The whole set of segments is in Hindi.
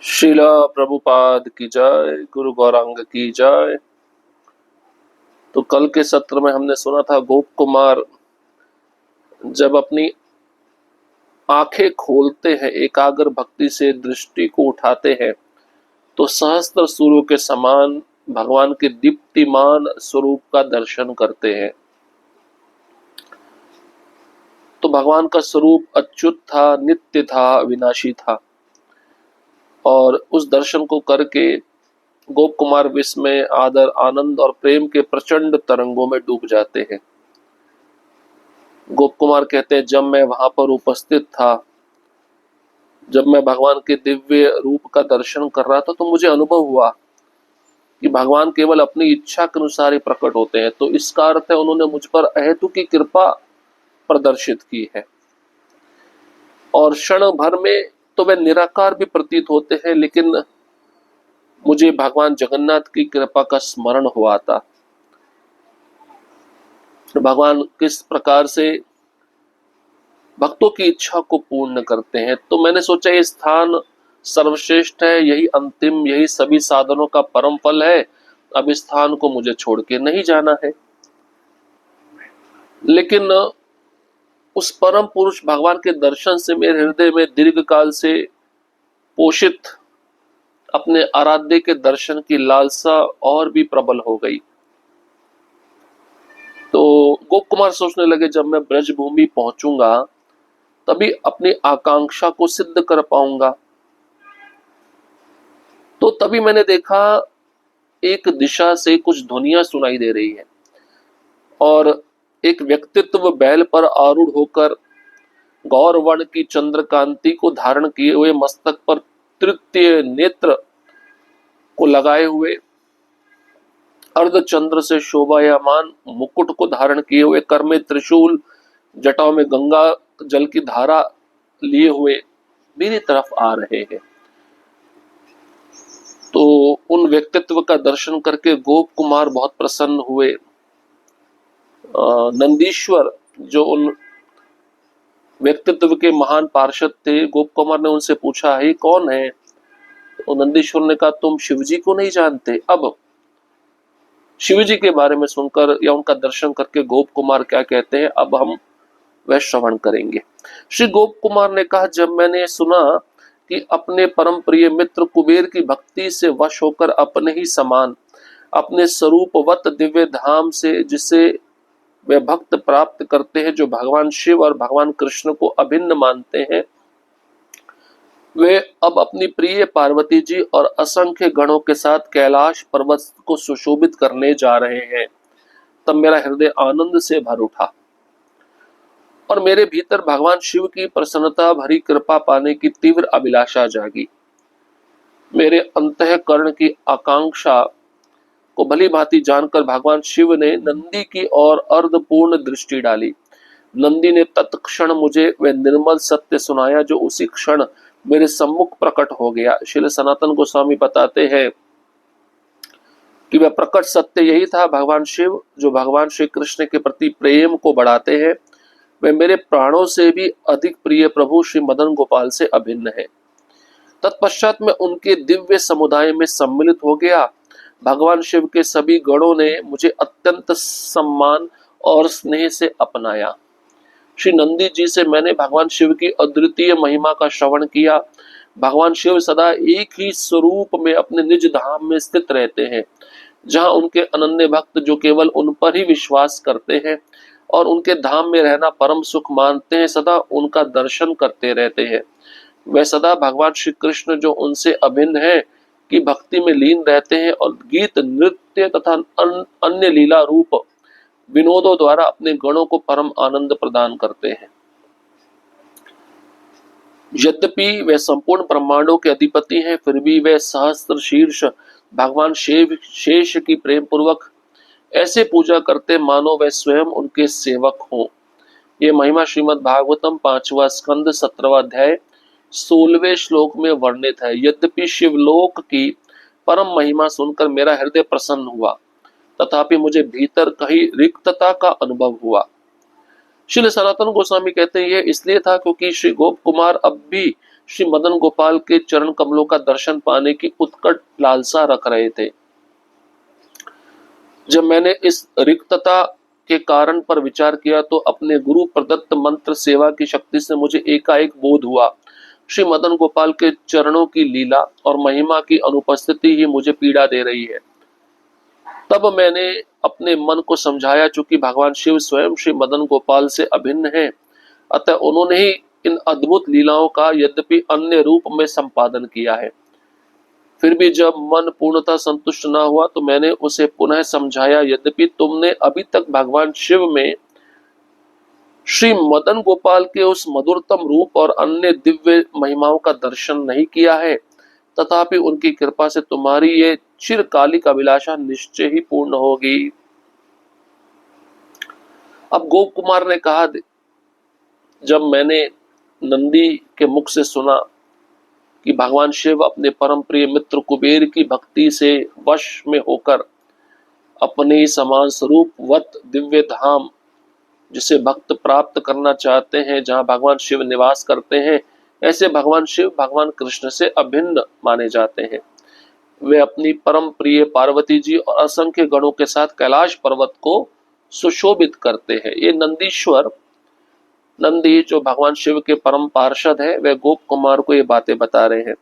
शिला प्रभुपाद की जय, गुरु गौरांग की जय। तो कल के सत्र में हमने सुना था गोप कुमार जब अपनी आंखें खोलते हैं, एकाग्र भक्ति से दृष्टि को उठाते हैं, तो सहस्त्र सूर्यों के समान भगवान के दीप्तिमान स्वरूप का दर्शन करते हैं। तो भगवान का स्वरूप अच्युत था, नित्य था, विनाशी था। और उस दर्शन को करके गोप कुमार विस्मय, आदर, आनंद और प्रेम के प्रचंड तरंगों में डूब जाते हैं। गोप कुमार कहते हैं, जब मैं वहां पर उपस्थित था, जब मैं भगवान के दिव्य रूप का दर्शन कर रहा था, तो मुझे अनुभव हुआ कि भगवान केवल अपनी इच्छा के अनुसार ही प्रकट होते हैं। तो इसका अर्थ है उन्होंने मुझ पर अहेतु की कृपा प्रदर्शित की है। और क्षण भर में तो वे निराकार भी प्रतीत होते हैं, लेकिन मुझे भगवान जगन्नाथ की कृपा का स्मरण हुआ था। भगवान किस प्रकार से भक्तों की इच्छा को पूर्ण करते हैं। तो मैंने सोचा ये स्थान सर्वश्रेष्ठ है, यही अंतिम, यही सभी साधनों का परम फल है। अब इस स्थान को मुझे छोड़ के नहीं जाना है। लेकिन उस परम पुरुष भगवान के दर्शन से मेरे हृदय में दीर्घ काल से पोषित अपने आराध्य के दर्शन की लालसा और भी प्रबल हो गई। तो गोप कुमार सोचने लगे, जब मैं ब्रज भूमि पहुंचूंगा तभी अपनी आकांक्षा को सिद्ध कर पाऊंगा। तो तभी मैंने देखा एक दिशा से कुछ ध्वनियां सुनाई दे रही है और एक व्यक्तित्व बैल पर आरूढ़ होकर गौरवर्ण की चंद्रकांति को धारण किए हुए, मस्तक पर तृतीय नेत्र को लगाए हुए, अर्धचंद्र से शोभायमान मुकुट को धारण किए हुए, कर में त्रिशूल, जटाओं में गंगा जल की धारा लिए हुए मेरी तरफ आ रहे हैं। तो उन व्यक्तित्व का दर्शन करके गोप कुमार बहुत प्रसन्न हुए। नंदीश्वर जो उन व्यक्तित्व के महान पार्षद थे, गोप कुमार ने उनसे पूछा, हे कौन है? तो नंदीश्वर ने कहा, तुम शिवजी को नहीं जानते? अब शिवजी के बारे में सुनकर या उनका दर्शन करके गोप कुमार क्या कहते हैं, अब हम वह श्रवण करेंगे। श्री गोप कुमार ने कहा, जब मैंने सुना कि अपने परम प्रिय मित्र कुबेर की भक्ति से वश होकर अपने ही समान, अपने स्वरूपवत दिव्य धाम से जिसे वे भक्त प्राप्त करते हैं, जो भगवान शिव और भगवान कृष्ण को अभिन्न मानते हैं, वे अब अपनी प्रिय पार्वती जी और असंख्य गणों के साथ कैलाश पर्वत को सुशोभित करने जा रहे हैं, तब मेरा हृदय आनंद से भर उठा और मेरे भीतर भगवान शिव की प्रसन्नता भरी कृपा पाने की तीव्र अभिलाषा जागी। मेरे अंतःकरण की आकांक्षा को भली भांति जानकर भगवान शिव ने नंदी की ओर अर्धपूर्ण दृष्टि डाली। नंदी ने तत्क्षण मुझे वह निर्मल सत्य सुनाया जो उसी क्षण मेरे सम्मुख प्रकट हो गया। श्री सनातन गोस्वामी बताते हैं कि वह प्रकट सत्य यही था, भगवान शिव जो भगवान श्री कृष्ण के प्रति प्रेम को बढ़ाते हैं, वे मेरे प्राणों से भी अधिक प्रिय प्रभु श्री मदन गोपाल से अभिन्न है। तत्पश्चात मैं उनके दिव्य समुदाय में सम्मिलित हो गया। भगवान शिव के सभी गणों ने मुझे अत्यंत सम्मान और स्नेह से अपनाया। श्री नंदी जी से मैंने भगवान शिव की अद्वितीय महिमा का श्रवण किया। भगवान शिव सदा एक ही स्वरूप में अपने निज धाम में स्थित रहते हैं, जहां उनके अनन्य भक्त जो केवल उन पर ही विश्वास करते हैं और उनके धाम में रहना परम सुख मानते हैं, सदा उनका दर्शन करते रहते हैं। वे सदा भगवान श्री कृष्ण जो उनसे अभिन्न है की भक्ति में लीन रहते हैं और गीत, नृत्य तथा अन्य लीला रूप विनोदों द्वारा अपने गणों को परम आनंद प्रदान करते हैं। यद्यपि वे संपूर्ण ब्रह्मांडों के अधिपति हैं, फिर भी वे सहस्त्र शीर्ष भगवान शेष की प्रेम पूर्वक ऐसे पूजा करते मानो वे स्वयं उनके सेवक हों। ये महिमा श्रीमद् भागवतम 5वां स्कंद 17वां अध्याय 16वें श्लोक में वर्णित है। यद्यपि शिवलोक की परम महिमा सुनकर मेरा हृदय प्रसन्न हुआ, तथापि मुझे भीतर कहीं रिक्तता का अनुभव हुआ। श्री सनातन गोस्वामी कहते हैं, यह इसलिए था क्योंकि श्री गोप कुमार अब भी श्री मदन गोपाल के चरण कमलों का दर्शन पाने की उत्कट लालसा रख रहे थे। जब मैंने इस रिक्तता के कारण पर विचार किया तो अपने गुरु प्रदत्त मंत्र सेवा की शक्ति से मुझे एकाएक बोध हुआ, श्री मदन गोपाल के चरणों की लीला और महिमा की अनुपस्थिति ही मुझे पीड़ा दे रही है। तब मैंने अपने मन को समझाया, चूंकि भगवान शिव स्वयं श्री मदन गोपाल से अभिन्न है, अतः उन्होंने ही इन अद्भुत लीलाओं का यद्यपि अन्य रूप में संपादन किया है। फिर भी जब मन पूर्णतः संतुष्ट न हुआ तो मैंने उसे पुनः समझाया, यद्यपि तुमने अभी तक भगवान शिव में श्री मदन गोपाल के उस मधुरतम रूप और अन्य दिव्य महिमाओं का दर्शन नहीं किया है, तथापि उनकी कृपा से तुम्हारी ये चिरकालिक अभिलाषा निश्चय ही पूर्ण होगी। अब गोप कुमार ने कहा, जब मैंने नंदी के मुख से सुना कि भगवान शिव अपने परम प्रिय मित्र कुबेर की भक्ति से वश में होकर अपने समान स्वरूप वत दिव्य धाम जिसे भक्त प्राप्त करना चाहते हैं, जहां भगवान शिव निवास करते हैं, ऐसे भगवान शिव भगवान कृष्ण से अभिन्न माने जाते हैं। वे अपनी परम प्रिय पार्वती जी और असंख्य गणों के साथ कैलाश पर्वत को सुशोभित करते हैं। ये नंदीश्वर, नंदी जो भगवान शिव के परम पार्षद है, वे गोप कुमार को ये बातें बता रहे हैं।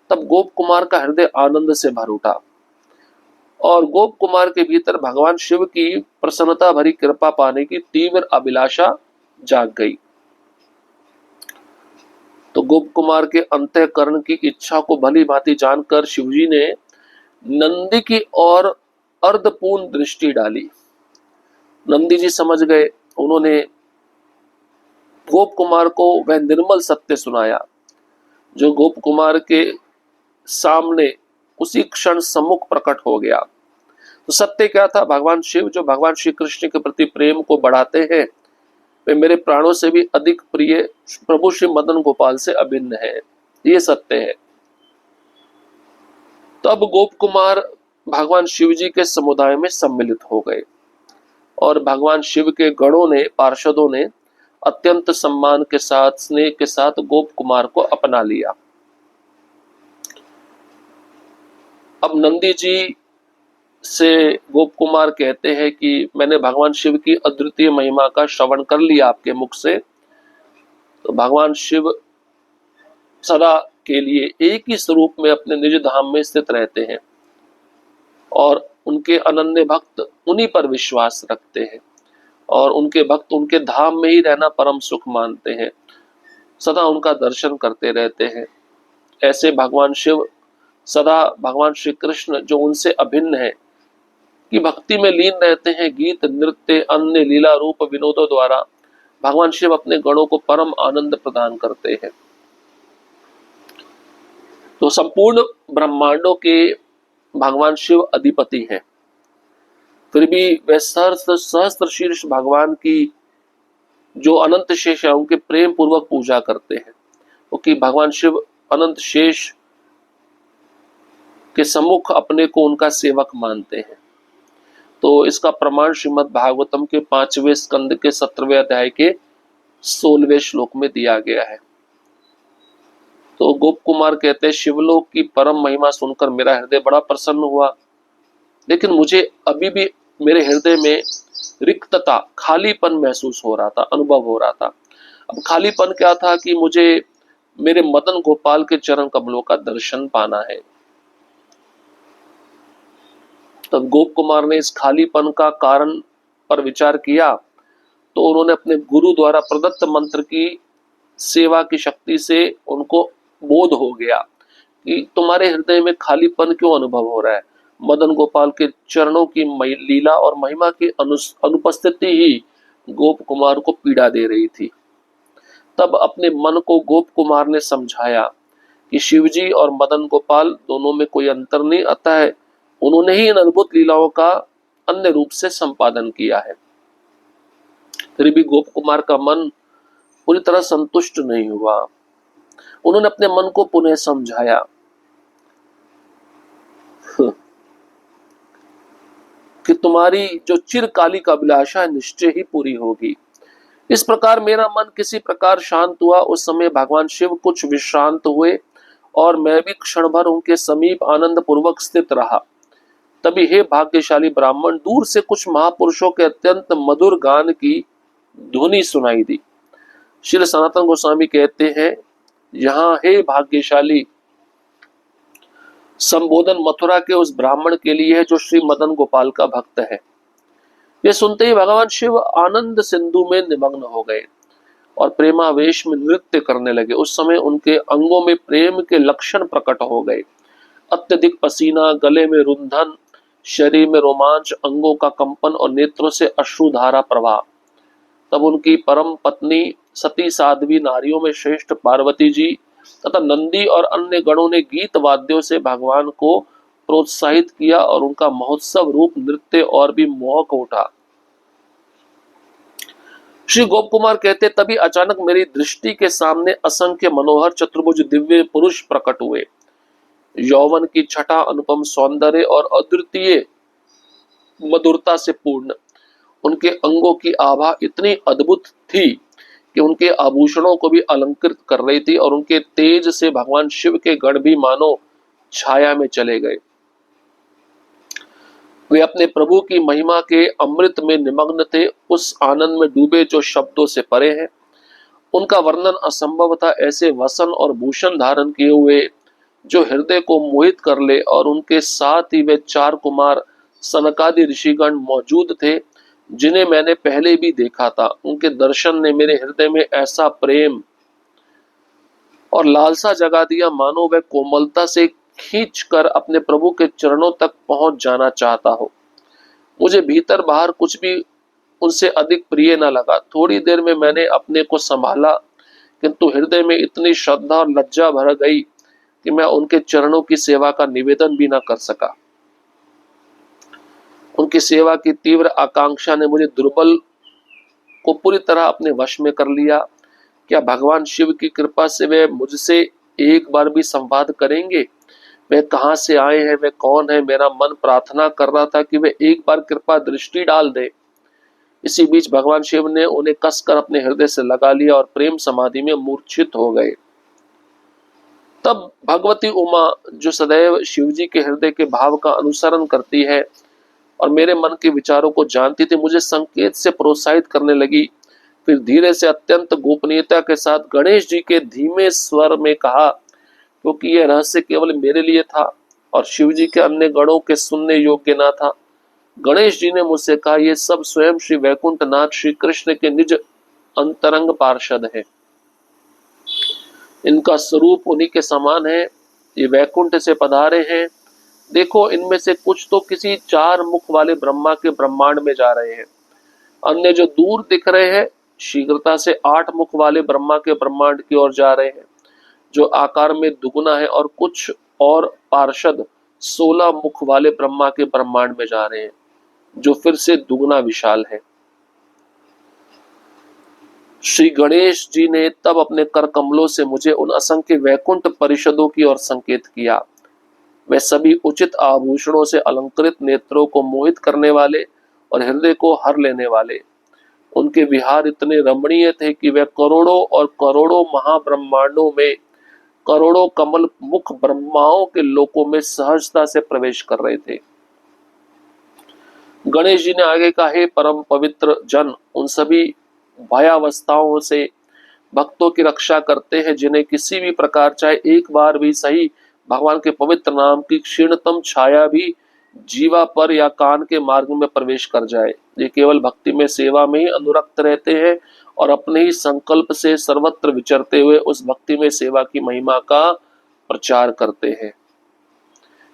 तब गोप कुमार का हृदय आनंद से भर उठा और गोप कुमार के भीतर भगवान शिव की प्रसन्नता भरी कृपा पाने की तीव्र अभिलाषा जाग गई। तो गोप कुमार के अंतःकरण की इच्छा को भली भांति जानकर शिवजी ने नंदी की ओर अर्धपूर्ण दृष्टि डाली। नंदी जी समझ गए। उन्होंने गोप कुमार को वह निर्मल सत्य सुनाया जो गोप कुमार के सामने उसी क्षण सम्मुख प्रकट हो गया। तो सत्य क्या था? भगवान शिव जो भगवान श्री कृष्ण के प्रति प्रेम को बढ़ाते हैं, वे मेरे प्राणों से भी अधिक प्रिय प्रभु श्री मदन गोपाल से अभिन्न है। ये सत्य है। तब गोप कुमार भगवान शिव जी के समुदाय में सम्मिलित हो गए और भगवान शिव के गणों ने, पार्षदों ने अत्यंत सम्मान के साथ, स्नेह के साथ गोप कुमार को अपना लिया। अब नंदी जी से गोप कुमार कहते हैं कि मैंने भगवान शिव की अद्वितीय महिमा का श्रवण कर लिया आपके मुख से। तो भगवान शिव सदा के लिए एक ही स्वरूप में अपने निज धाम में स्थित रहते हैं और उनके अनन्य भक्त उन्हीं पर विश्वास रखते हैं और उनके भक्त उनके धाम में ही रहना परम सुख मानते हैं, सदा उनका दर्शन करते रहते हैं। ऐसे भगवान शिव सदा भगवान श्री कृष्ण जो उनसे अभिन्न है की भक्ति में लीन रहते हैं। गीत, नृत्य, अन्य लीला रूप विनोदों द्वारा भगवान शिव अपने गणों को परम आनंद प्रदान करते हैं। तो संपूर्ण ब्रह्मांडों के भगवान शिव अधिपति हैं, फिर भी वे सहस्त्र शीर्ष भगवान की जो अनंत शेष है उनके प्रेम पूर्वक पूजा करते हैं, क्योंकि भगवान शिव अनंत शेष के सम्मुख अपने को उनका सेवक मानते हैं। तो इसका प्रमाण श्रीमद् भागवतम के 5वें स्कंद के 17वें अध्याय के 16वें श्लोक में दिया गया है। तो गोप कुमार कहते हैं, शिवलोक की परम महिमा सुनकर मेरा हृदय बड़ा प्रसन्न हुआ, लेकिन मुझे अभी भी मेरे हृदय में रिक्तता, खालीपन महसूस हो रहा था, अनुभव हो रहा था। अब खालीपन क्या था कि मुझे मेरे मदन गोपाल के चरण कमलों का दर्शन पाना है। तब गोप कुमार ने इस खालीपन का कारण पर विचार किया तो उन्होंने अपने गुरु द्वारा प्रदत्त मंत्र की सेवा की शक्ति से उनको बोध हो गया कि तुम्हारे हृदय में खालीपन क्यों अनुभव हो रहा है। मदन गोपाल के चरणों की लीला और महिमा की अनुपस्थिति ही गोप कुमार को पीड़ा दे रही थी। तब अपने मन को गोप कुमार ने समझाया कि शिवजी और मदन गोपाल दोनों में कोई अंतर नहीं, अतः उन्होंने ही इन अद्भुत लीलाओं का अन्य रूप से संपादन किया है। फिर भी गोप कुमार का मन पूरी तरह संतुष्ट नहीं हुआ। उन्होंने अपने मन को पुनः समझाया कि तुम्हारी जो चिरकालिक अभिलाषा निश्चय ही पूरी होगी। इस प्रकार मेरा मन किसी प्रकार शांत हुआ। उस समय भगवान शिव कुछ विश्रांत हुए और मैं भी क्षण भर उनके समीप आनंद पूर्वक स्थित रहा। तभी हे भाग्यशाली ब्राह्मण, दूर से कुछ महापुरुषों के अत्यंत मधुर गान की ध्वनि सुनाई दी। श्री सनातन गोस्वामी कहते हैं, यहाँ हे भाग्यशाली संबोधन मथुरा के उस ब्राह्मण के लिए है जो श्री मदन गोपाल का भक्त है। ये सुनते ही भगवान शिव आनंद सिंधु में निमग्न हो गए और प्रेमावेश में नृत्य करने लगे। उस समय उनके अंगों में प्रेम के लक्षण प्रकट हो गए। अत्यधिक पसीना, गले में रुंधन, शरीर में रोमांच, अंगों का कंपन और नेत्रों से अश्रुधारा प्रवाह। तब उनकी परम पत्नी सती साध्वी नारियों में श्रेष्ठ पार्वती जी तथा नंदी और अन्य गणों ने गीत वाद्यों से भगवान को प्रोत्साहित किया और उनका महोत्सव रूप नृत्य और भी मोहक उठा। श्री गोप कुमार कहते, तभी अचानक मेरी दृष्टि के सामने असंख्य मनोहर चतुर्भुज दिव्य पुरुष प्रकट हुए। यौवन की छटा, अनुपम सौंदर्य और अद्वितीय मधुरता से पूर्ण। उनके अंगों की आभा इतनी अद्भुत थी कि उनके आभूषणों को भी अलंकृत कर रही थी और उनके तेज से भगवान शिव के गण भी मानो छाया में चले गए। वे अपने प्रभु की महिमा के अमृत में निमग्न थे, उस आनंद में डूबे जो शब्दों से परे है। उनका वर्णन असंभव था। ऐसे वसन और भूषण धारण किए हुए जो हृदय को मोहित कर ले, और उनके साथ ही वे 4 कुमार सनकादि ऋषिगण मौजूद थे जिन्हें मैंने पहले भी देखा था। उनके दर्शन ने मेरे हृदय में ऐसा प्रेम और लालसा जगा दिया मानो वह कोमलता से खींचकर अपने प्रभु के चरणों तक पहुंच जाना चाहता हो। मुझे भीतर बाहर कुछ भी उनसे अधिक प्रिय न लगा। थोड़ी देर में मैंने अपने को संभाला, किंतु हृदय में इतनी श्रद्धा और लज्जा भर गई कि मैं उनके चरणों की सेवा का निवेदन भी न कर सका। उनकी सेवा की तीव्र आकांक्षा ने मुझे दुर्बल को पूरी तरह अपने वश में कर लिया। क्या भगवान शिव की कृपा से वे मुझसे एक बार भी संवाद करेंगे? वे कहां से आए हैं, वे कौन है? मेरा मन प्रार्थना कर रहा था कि वे एक बार कृपा दृष्टि डाल दे। इसी बीच भगवान शिव ने उन्हें कसकर अपने हृदय से लगा लिया और प्रेम समाधि में मूर्छित हो गए। तब भगवती उमा, जो सदैव शिवजी के हृदय के भाव का अनुसरण करती है और मेरे मन के विचारों को जानती थी, मुझे संकेत से प्रोत्साहित करने लगी। फिर धीरे से अत्यंत गोपनीयता के साथ गणेश जी के धीमे स्वर में कहा, क्योंकि यह रहस्य केवल मेरे लिए था और शिव जी के अन्य गणों के सुनने योग्य ना था। गणेश जी ने मुझसे कहा, यह सब स्वयं श्री वैकुंठ नाथ श्री कृष्ण के निज अंतरंग पार्षद है। इनका स्वरूप उन्हीं के समान है। ये वैकुंठ से पधारे हैं। देखो, इनमें से कुछ तो किसी 4 मुख वाले ब्रह्मा के ब्रह्मांड में जा रहे हैं। अन्य जो दूर दिख रहे हैं शीघ्रता से 8 मुख वाले ब्रह्मा के ब्रह्मांड की ओर जा रहे हैं, जो आकार में दुगुना है। और कुछ और पार्षद 16 मुख वाले ब्रह्मा के ब्रह्मांड में जा रहे हैं, जो फिर से दुगुना विशाल है। श्री गणेश जी ने तब अपने कर कमलों से मुझे उन असंख्य वैकुंठ परिषदों की ओर संकेत किया। वे सभी उचित आभूषणों से अलंकृत, नेत्रों को मोहित करने वाले और हृदय को हर लेने वाले। उनके विहार इतने रमणीय थे कि वे करोड़ों और करोड़ों महाब्रह्मांडों में करोड़ों कमल मुख ब्रह्माओं के लोकों में सहजता से प्रवेश कर रहे थे। गणेश जी ने आगे कहा, हे परम पवित्र जन, उन सभी भयावस्थाओं से भक्तों की रक्षा करते हैं जिन्हें किसी भी प्रकार चाहे एक बार भी सही भगवान के पवित्र नाम की क्षीणतम छाया भी जीवा पर या कान के मार्ग में प्रवेश कर जाए। ये केवल भक्ति में सेवा में ही अनुरक्त रहते हैं और अपने ही संकल्प से सर्वत्र विचरते हुए उस भक्ति में सेवा की महिमा का प्रचार करते हैं।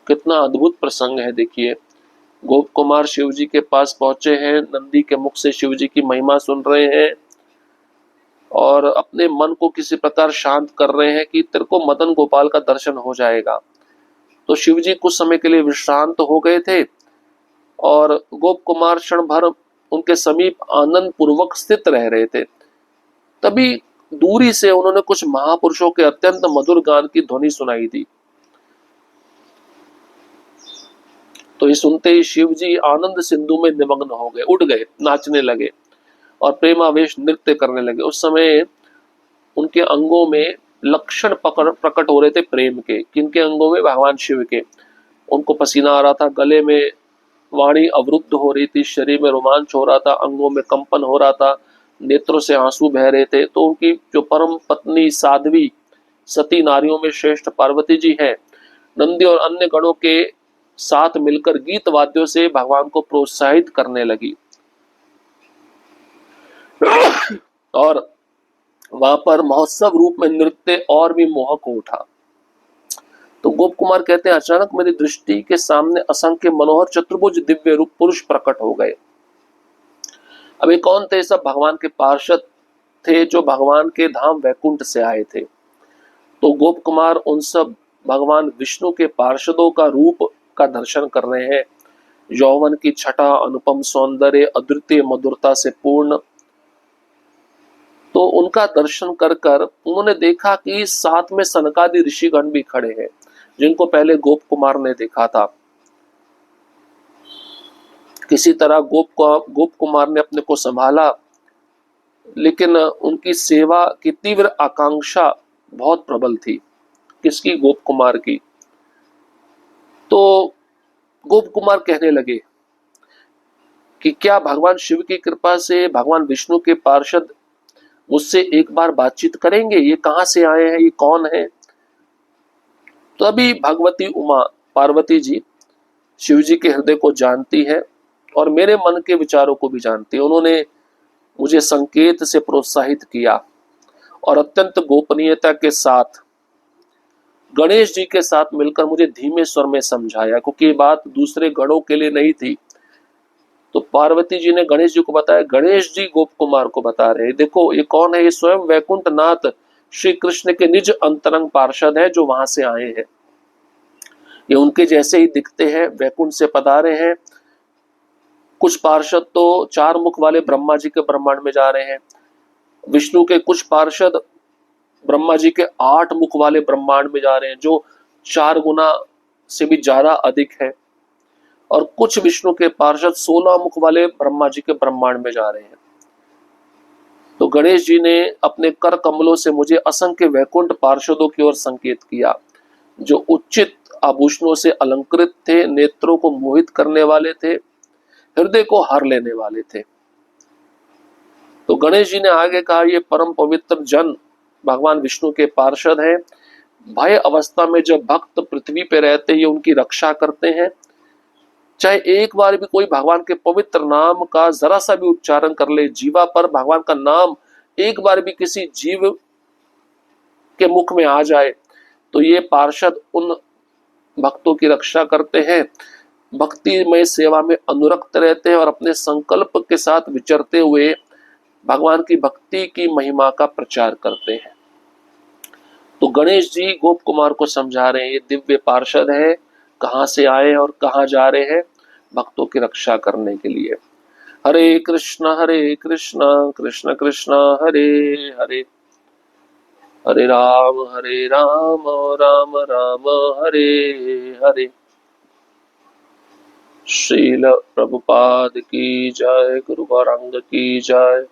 कितना अद्भुत प्रसंग है। देखिए, गोप कुमार शिव जी के पास पहुंचे हैं, नंदी के मुख से शिव जी की महिमा सुन रहे हैं और अपने मन को किसी प्रकार शांत कर रहे हैं कि तेरे को मदन गोपाल का दर्शन हो जाएगा। तो शिव जी कुछ समय के लिए विश्रांत हो गए थे और गोप कुमार क्षण भर उनके समीप आनंद पूर्वक स्थित रह रहे थे। तभी दूरी से उन्होंने कुछ महापुरुषों के अत्यंत मधुर गान की ध्वनि सुनाई दी। तो ये सुनते ही शिव जी आनंद सिंधु में निमग्न हो गए, उठ गए, नाचने लगे और प्रेमावेश नृत्य करने लगे। उस समय उनके अंगों में लक्षण प्रकट हो रहे थे प्रेम के। किनके अंगों में? भगवान शिव के। उनको पसीना आ रहा था, गले में वाणी अवरुद्ध हो रही थी, शरीर में रोमांच हो रहा था, अंगों में कंपन हो रहा था, नेत्रों से आंसू बह रहे थे। तो उनकी जो परम पत्नी साध्वी सती नारियों में श्रेष्ठ पार्वती जी हैं, नंदी और अन्य गणों के साथ मिलकर गीत वाद्यों से भगवान को प्रोत्साहित करने लगी। और वहां पर महोत्सव रूप में नृत्य और भी मोहक हो उठा। तो गोप कुमार कहते हैं, अचानक मेरी दृष्टि के सामने असंख्य मनोहर चतुर्भुज दिव्य रूप पुरुष प्रकट हो गए। अब ये कौन थे? सब भगवान के पार्षद थे जो भगवान के धाम वैकुंठ से आए थे। तो गोप कुमार उन सब भगवान विष्णु के पार्षदों का रूप का दर्शन कर रहे हैं। यौवन की छटा, अनुपम सौंदर्य, अद्वितीय मधुरता से पूर्ण। तो उनका दर्शन कर कर उन्होंने देखा कि साथ में सनकादि ऋषिगण भी खड़े हैं, जिनको पहले गोप कुमार ने देखा था। किसी तरह गोप कुमार ने अपने को संभाला, लेकिन उनकी सेवा की तीव्र आकांक्षा बहुत प्रबल थी। किसकी? गोप कुमार की। तो गोप कुमार कहने लगे कि क्या भगवान शिव की कृपा से भगवान विष्णु के पार्षद मुझसे एक बार बातचीत करेंगे? ये कहां से आए हैं? ये कौन है? तो अभी भगवती उमा पार्वती जी शिव जी के हृदय को जानती है और मेरे मन के विचारों को भी जानती है। उन्होंने मुझे संकेत से प्रोत्साहित किया और अत्यंत गोपनीयता के साथ गणेश जी के साथ मिलकर मुझे धीमे स्वर में समझाया, क्योंकि ये बात दूसरे गणों के लिए नहीं थी। तो पार्वती जी ने गणेश जी को बताया, गणेश जी गोप कुमार को बता रहे, देखो ये कौन है? ये स्वयं वैकुंठ नाथ श्री कृष्ण के निज अंतरंग पार्षद है जो वहां से आए हैं। ये उनके जैसे ही दिखते हैं, वैकुंठ से पधारे हैं। कुछ पार्षद तो 4 मुख वाले ब्रह्मा जी के ब्रह्मांड में जा रहे हैं, विष्णु के कुछ पार्षद ब्रह्मा जी के 8 मुख वाले ब्रह्मांड में जा रहे हैं, जो 4 गुना से भी ज्यादा अधिक है। और कुछ विष्णु के पार्षद 16 मुख वाले ब्रह्मा जी के ब्रह्मांड में जा रहे हैं। तो गणेश जी ने अपने कर कमलों से मुझे असंख्य वैकुंठ पार्षदों की ओर संकेत किया, जो उचित आभूषणों से अलंकृत थे, नेत्रों को मोहित करने वाले थे, हृदय को हर लेने वाले थे। तो गणेश जी ने आगे कहा, ये परम पवित्र जन भगवान विष्णु के पार्षद हैं। भय अवस्था में जब भक्त पृथ्वी पे रहते ये उनकी रक्षा करते हैं। चाहे एक बार भी कोई भगवान के पवित्र नाम का जरा सा भी उच्चारण कर ले, जीवा पर भगवान का नाम एक बार भी किसी जीव के मुख में आ जाए, तो ये पार्षद उन भक्तों की रक्षा करते हैं, भक्तिमय सेवा में अनुरक्त रहते हैं और अपने संकल्प के साथ विचरते हुए भगवान की भक्ति की महिमा का प्रचार करते हैं। तो गणेश जी गोप कुमार को समझा रहे हैं, ये दिव्य पार्षद है, कहां से आए और कहां जा रहे हैं? भक्तों की रक्षा करने के लिए। हरे कृष्ण कृष्ण कृष्ण हरे हरे, हरे राम राम राम हरे हरे। श्रील प्रभुपाद की जय, गुरु गौरांग की जय।